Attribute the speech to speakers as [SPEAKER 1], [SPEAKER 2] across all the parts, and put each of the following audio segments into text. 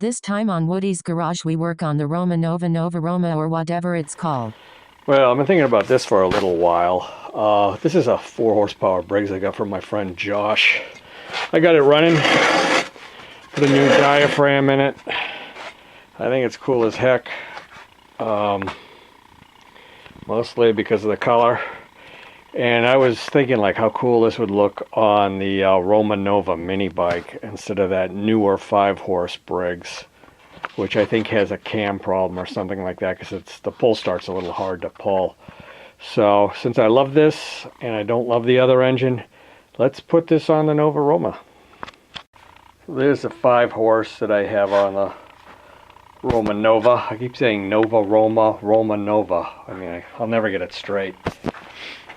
[SPEAKER 1] This time on Woody's Garage we work on the Roma Nova Roma or whatever it's called.
[SPEAKER 2] Well, I've been thinking about this for a little while. This is a 4 horsepower Briggs I got from my friend Josh. I got it running, put a new diaphragm in it. I think it's cool as heck, mostly because of the color. And I was thinking like how cool this would look on the Roma Nova Minibike instead of that newer 5-horse Briggs, which I think has a cam problem or something like that because the pull start's a little hard to pull. So since I love this and I don't love the other engine, let's put this on the Nova Roma. There's the 5-horse that I have on the Roma Nova. I keep saying Nova Roma, Roma Nova. I mean, I'll never get it straight.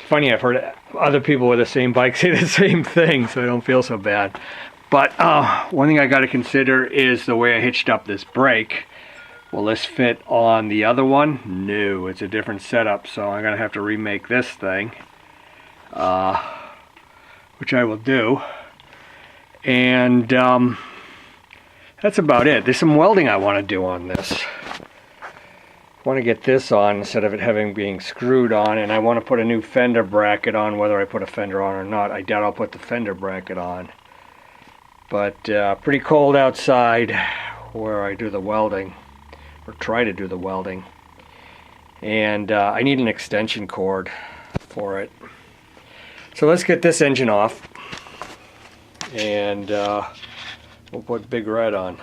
[SPEAKER 2] Funny, I've heard other people with the same bike say the same thing, so I don't feel so bad. But one thing I got to consider is the way I hitched up this brake. Will this fit on the other one? No, it's a different setup, so I'm going to have to remake this thing, which I will do. And that's about it. There's some welding I want to do on this. I want to get this on instead of it being screwed on, and I want to put a new fender bracket on, whether I put a fender on or not. I doubt I'll put the fender bracket on. But pretty cold outside where I do the welding, or try to do the welding. And I need an extension cord for it. So let's get this engine off, and we'll put Big Red on.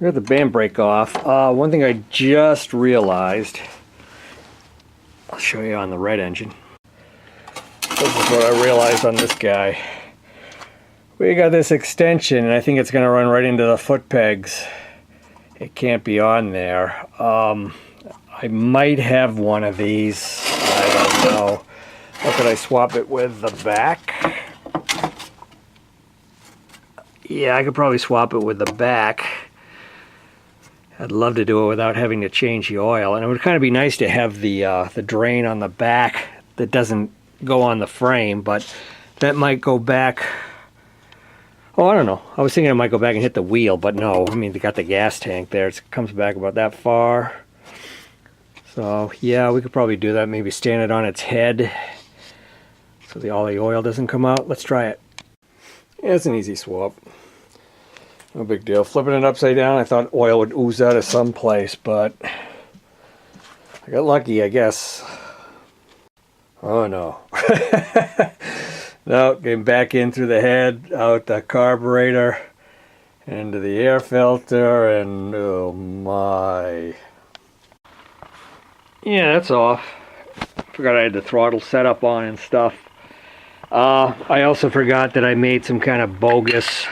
[SPEAKER 2] We got the band brake off. One thing I just realized, I'll show you on the red engine. This is what I realized on this guy. We got this extension, and I think it's going to run right into the foot pegs. It can't be on there. I might have one of these. I don't know. How could I swap it with the back? Yeah, I could probably swap it with the back. I'd love to do it without having to change the oil, and it would kind of be nice to have the drain on the back that doesn't go on the frame, but that might go back. Oh, I don't know. I was thinking it might go back and hit the wheel, but no. I mean, they got the gas tank there. It comes back about that far. So yeah, we could probably do that. Maybe stand it on its head so all the oil doesn't come out. Let's try it. Yeah, it's an easy swap. No big deal. Flipping it upside down, I thought oil would ooze out of some place, but I got lucky, I guess. Oh no. No, came back in through the head, out the carburetor, into the air filter, and oh my. Yeah, that's off. Forgot I had the throttle set up on and stuff. I also forgot that I made some kind of bogus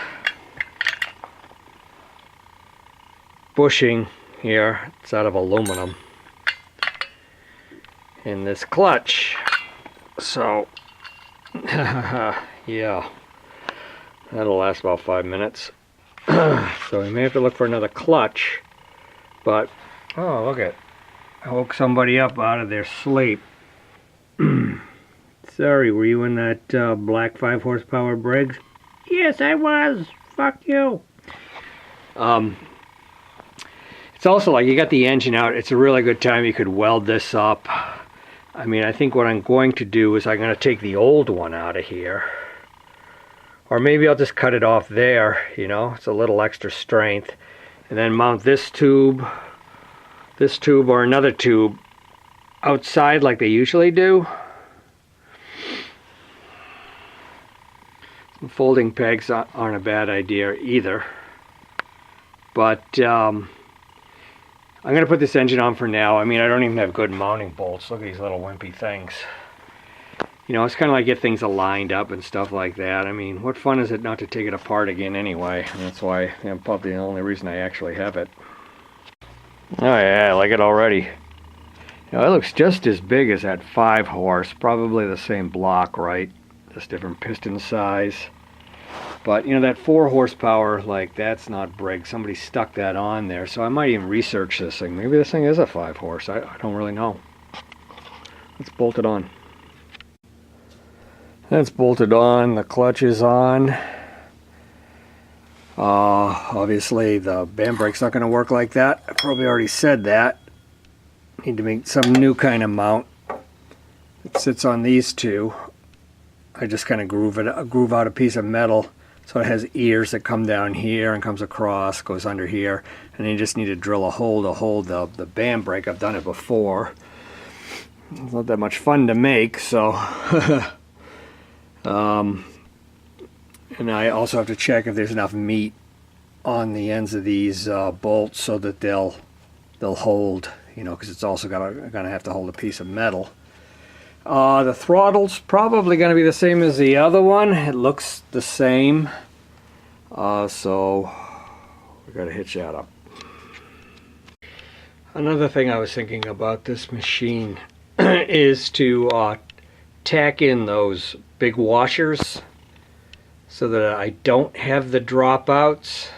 [SPEAKER 2] bushing here. It's out of aluminum in this clutch, so yeah, that'll last about 5 minutes. So we may have to look for another clutch, but oh, look it, I woke somebody up out of their sleep. Sorry, were you in that black 5 horsepower Briggs? Yes, I was. Fuck you. It's also like you got the engine out. It's a really good time you could weld this up. I mean, I think what I'm going to do is I'm going to take the old one out of here. Or maybe I'll just cut it off there, you know. It's a little extra strength. And then mount this tube or another tube outside like they usually do. Some folding pegs aren't a bad idea either. But I'm going to put this engine on for now. I mean, I don't even have good mounting bolts. Look at these little wimpy things. You know, it's kind of like get things aligned up and stuff like that. I mean, what fun is it not to take it apart again anyway? And that's why, probably the only reason I actually have it. Oh yeah, I like it already. You know, it looks just as big as that 5 horse. Probably the same block, right? Just different piston size. But, you know, that 4 horsepower, like, that's not Briggs. Somebody stuck that on there. So I might even research this thing. Maybe this thing is a 5 horse. I don't really know. Let's bolt it on. That's bolted on. The clutch is on. Obviously the band brake's not going to work like that. I probably already said that. Need to make some new kind of mount. It sits on these two. I just kind of groove out a piece of metal so it has ears that come down here and comes across, goes under here, and then you just need to drill a hole to hold the band brake. I've done it before. It's not that much fun to make, so and I also have to check if there's enough meat on the ends of these bolts so that they'll hold, you know, because it's also gonna have to hold a piece of metal. The throttle's probably going to be the same as the other one. It looks the same. So we got to hitch that up. Another thing I was thinking about this machine is to tack in those big washers so that I don't have the dropouts.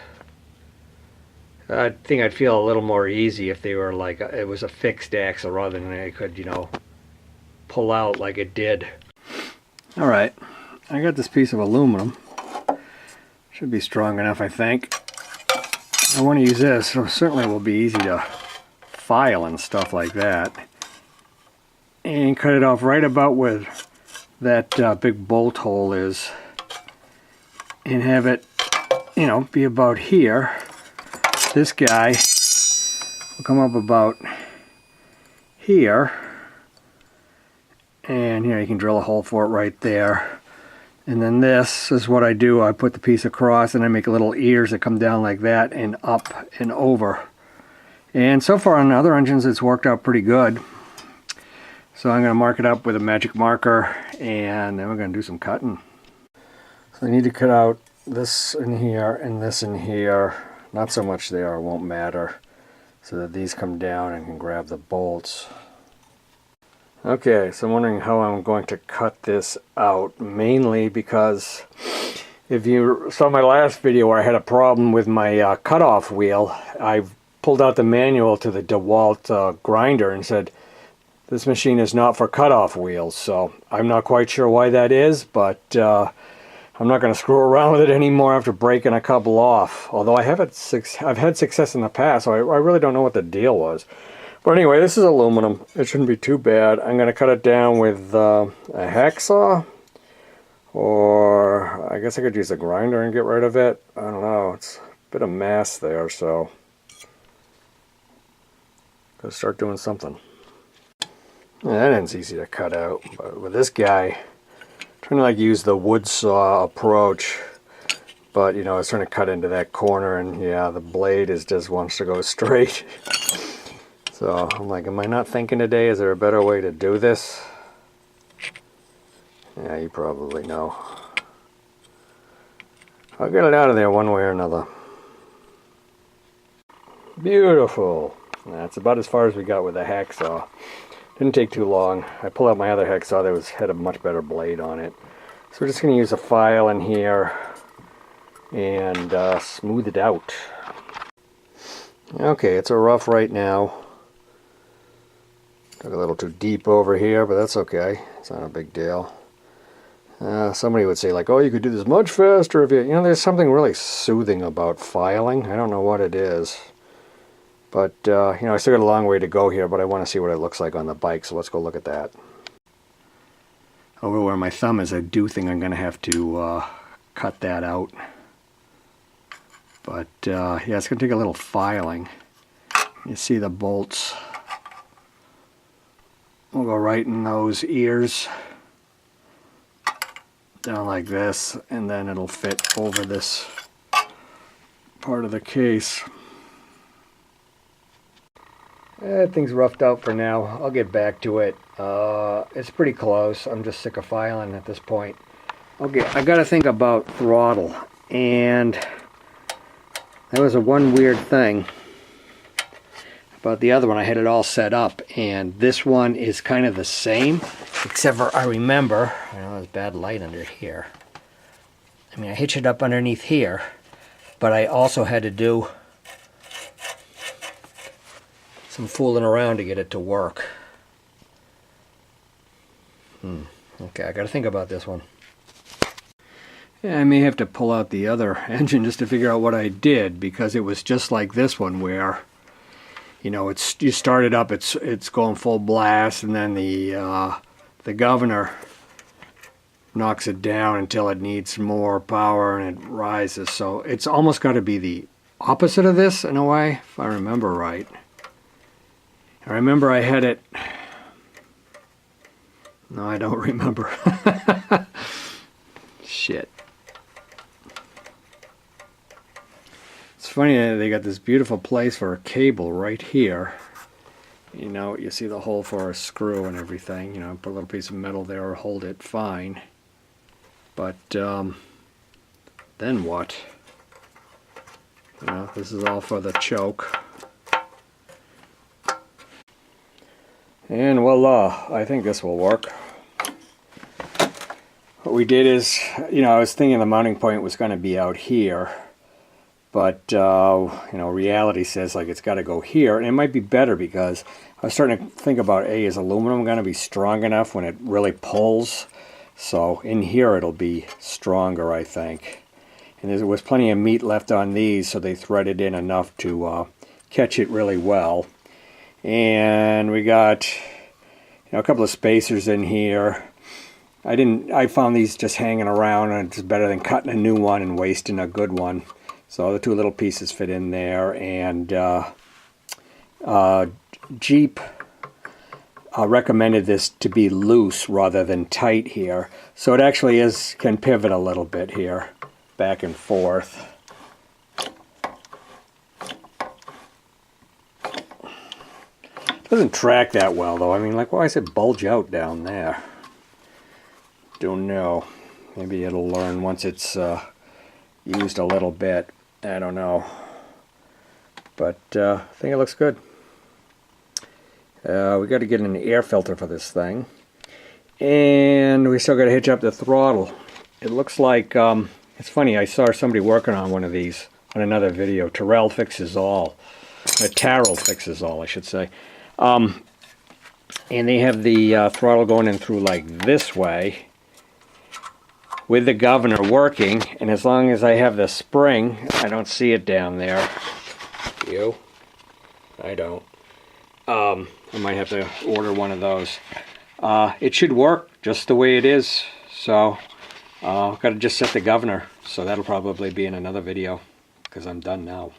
[SPEAKER 2] I think I'd feel a little more easy if they were like, it was a fixed axle rather than I could, you know, pull out like it did. Alright, I got this piece of aluminum. Should be strong enough, I think. I want to use this, so certainly it will be easy to file and stuff like that. And cut it off right about where that big bolt hole is. And have it, you know, be about here. This guy will come up about here. And here you can drill a hole for it right there. And then this is what I do. I put the piece across and I make little ears that come down like that and up and over. And so far on other engines it's worked out pretty good. So I'm going to mark it up with a magic marker and then we're going to do some cutting. So I need to cut out this in here and this in here. Not so much there, it won't matter. So that these come down and can grab the bolts. Okay, so I'm wondering how I'm going to cut this out, mainly because if you saw my last video where I had a problem with my cutoff wheel, I pulled out the manual to the DeWalt grinder and said, this machine is not for cutoff wheels, so I'm not quite sure why that is, but I'm not going to screw around with it anymore after breaking a couple off. Although I've had success in the past, so I really don't know what the deal was. But anyway, this is aluminum. It shouldn't be too bad. I'm going to cut it down with a hacksaw. Or I guess I could use a grinder and get rid of it. I don't know. It's a bit of mass there, so gotta start doing something. Yeah, that end's easy to cut out. But with this guy, I'm trying to like use the wood saw approach. But you know, I was trying to cut into that corner and yeah, the blade just wants to go straight. So I'm like, am I not thinking today? Is there a better way to do this? Yeah, you probably know. I'll get it out of there one way or another. Beautiful. That's about as far as we got with the hacksaw. Didn't take too long. I pulled out my other hacksaw that had a much better blade on it. So we're just going to use a file in here and smooth it out. Okay, it's a rough right now. Took a little too deep over here, but that's okay. It's not a big deal. Somebody would say like, oh, you could do this much faster if you know, there's something really soothing about filing. I don't know what it is. But, you know, I still got a long way to go here, but I want to see what it looks like on the bike, so let's go look at that. Over where my thumb is, I do think I'm going to have to cut that out. But, yeah, it's going to take a little filing. You see the bolts. We'll go right in those ears, down like this, and then it'll fit over this part of the case. Things roughed out for now. I'll get back to it. It's pretty close. I'm just sick of filing at this point. Okay, I got to think about throttle, and that was one weird thing. But the other one, I had it all set up, and this one is kind of the same, except for I remember, I know there's bad light under here. I mean, I hitched it up underneath here, but I also had to do some fooling around to get it to work. Okay, I got to think about this one. Yeah, I may have to pull out the other engine just to figure out what I did, because it was just like this one where, you know, you start it up, it's going full blast, and then the governor knocks it down until it needs more power and it rises. So it's almost got to be the opposite of this in a way, if I remember right. I remember I had it. No, I don't remember. Shit. It's funny that they got this beautiful place for a cable right here. You know, you see the hole for a screw and everything. You know, put a little piece of metal there or hold it fine. But then what? You know, this is all for the choke. And voila, I think this will work. What we did is, you know, I was thinking the mounting point was going to be out here. But, you know, reality says, like, it's got to go here. And it might be better because I was starting to think about, is aluminum going to be strong enough when it really pulls? So in here it'll be stronger, I think. And there was plenty of meat left on these, so they threaded in enough to catch it really well. And we got, you know, a couple of spacers in here. I found these just hanging around, and it's better than cutting a new one and wasting a good one. So the two little pieces fit in there, and Jeep recommended this to be loose rather than tight here. So it actually can pivot a little bit here, back and forth. Doesn't track that well though. I mean, like, why does it bulge out down there? Don't know. Maybe it'll learn once it's used a little bit. I don't know. But I think it looks good. We got to get an air filter for this thing. And we still got to hitch up the throttle. It looks like, it's funny, I saw somebody working on one of these on another video. Terrell Fixes All. Tarrell Fixes All, I should say. And they have the throttle going in through like this way with the governor working, and as long as I have the spring, I don't see it down there. You? I don't. I might have to order one of those. It should work just the way it is, so I've got to just set the governor, so that'll probably be in another video, because I'm done now.